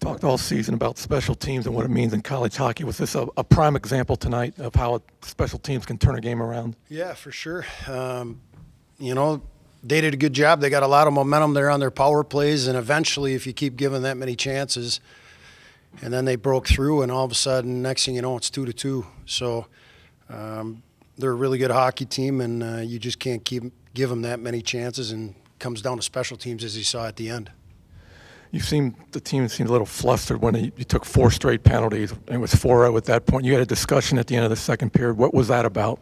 Talked all season about special teams and what it means in college hockey. Was this a prime example tonight of how special teams can turn a game around? Yeah, for sure. You know, they did a good job. They got a lot of momentum there on their power plays, and eventually, if you keep giving that many chances, and then they broke through, and all of a sudden, next thing you know, it's 2-2. So they're a really good hockey team, and you just can't give them that many chances, and it comes down to special teams, as you saw at the end. The team seemed a little flustered when you took 4 straight penalties, and it was 4-0 at that point. You had a discussion at the end of the second period. What was that about?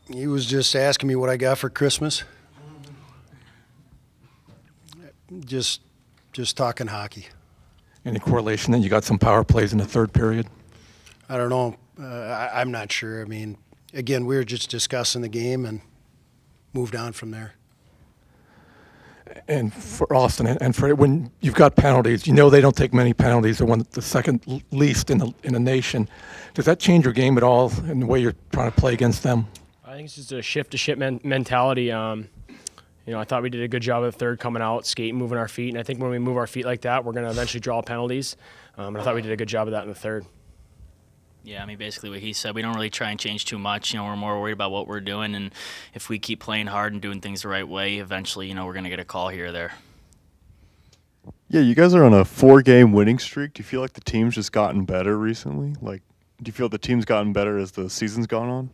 He was just asking me what I got for Christmas. Just talking hockey. Any correlation that you got some power plays in the third period? I don't know. I'm not sure. I mean, again, we were just discussing the game and moved on from there. And for Austin and for when you've got penalties, you know they don't take many penalties. They're the second least in the nation. Does that change your game at all in the way you're trying to play against them? I think it's just a shift-to-ship mentality. You know, I thought we did a good job of the third coming out, skating, moving our feet. And I think when we move our feet like that, we're going to eventually draw penalties. And I thought we did a good job of that in the third. Yeah, I mean, basically what he said, we don't really try and change too much. You know, we're more worried about what we're doing, and if we keep playing hard and doing things the right way, eventually, you know, we're going to get a call here or there. Yeah, you guys are on a 4-game winning streak. Do you feel like the team's just gotten better recently? Like, do you feel the team's gotten better as the season's gone on?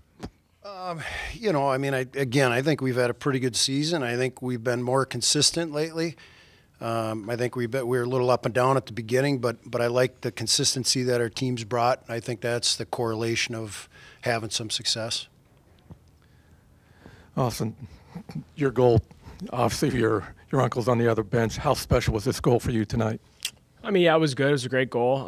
You know, I mean, I think we've had a pretty good season. I think we've been more consistent lately. I think we were a little up and down at the beginning, but I like the consistency that our team's brought. I think that's the correlation of having some success. Austin, your goal, obviously your uncle's on the other bench. How special was this goal for you tonight? I mean, yeah, it was good. It was a great goal.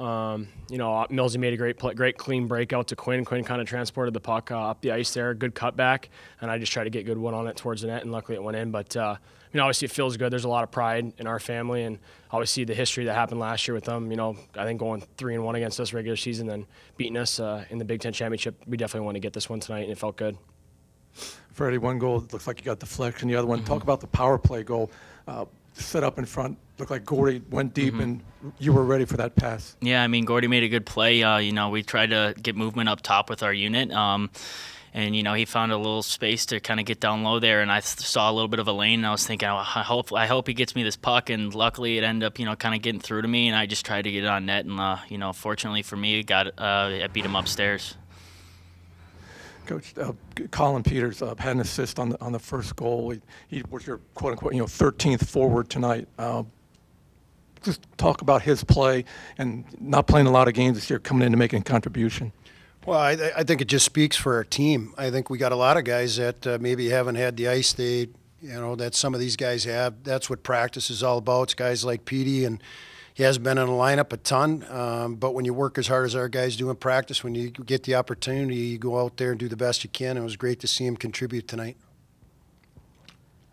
You know, Millsy made a great clean breakout to Quinn. Quinn kind of transported the puck up the ice there, good cutback, and I just tried to get a good one on it towards the net, and luckily it went in. But you know, obviously it feels good. There's a lot of pride in our family, and obviously the history that happened last year with them. You know, I think going 3-1 against us regular season, then beating us in the Big Ten championship, we definitely want to get this one tonight, and it felt good. Freddie, one goal looks like you got deflection. The other one, talk about the power play goal. Set up in front, looked like Gordy went deep, and you were ready for that pass. Yeah, I mean, Gordy made a good play. You know, we tried to get movement up top with our unit, and, you know, he found a little space to kind of get down low there, and I saw a little bit of a lane, and I was thinking, oh, I hope he gets me this puck, and luckily it ended up, you know, kind of getting through to me, and I just tried to get it on net, and, you know, fortunately for me, I beat him upstairs. Coach, Colin Peters had an assist on the first goal. He was your quote unquote 13th forward tonight. Just talk about his play and not playing a lot of games this year, coming in to making a contribution. Well, I think it just speaks for our team. I think we got a lot of guys that maybe haven't had the ice that some of these guys have. That's what practice is all about. It's guys like Petey, and he has been in the lineup a ton, but when you work as hard as our guys do in practice, when you get the opportunity, you go out there and do the best you can. It was great to see him contribute tonight.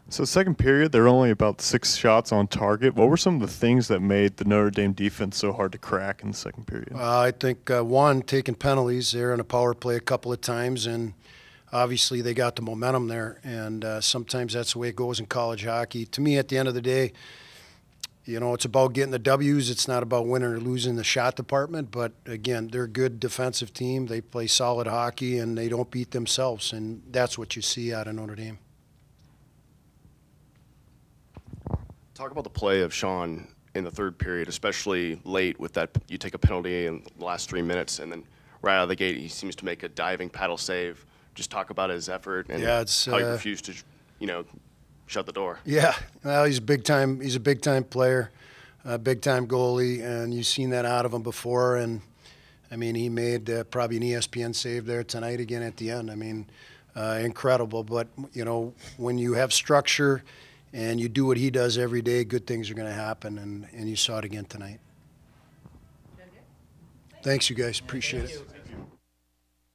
So second period, there were only about 6 shots on target. What were some of the things that made the Notre Dame defense so hard to crack in the second period? I think, one, taking penalties there on a power play a couple of times, and obviously they got the momentum there, and sometimes that's the way it goes in college hockey. To me, at the end of the day, you know, it's about getting the W's. It's not about winning or losing the shot department. But, again, they're a good defensive team. They play solid hockey, and they don't beat themselves. And that's what you see out of Notre Dame. Talk about the play of Sean in the third period, especially late with that. You take a penalty in the last 3 minutes, and then right out of the gate he seems to make a diving paddle save. Just talk about his effort and how he refused to, you know, shut the door. Yeah, well, he's a big time player, a big time goalie, and you've seen that out of him before. And I mean, he made probably an ESPN save there tonight again at the end. I mean, incredible. But you know, when you have structure and you do what he does every day, good things are going to happen, and you saw it again tonight. Thanks, you guys. Appreciate it.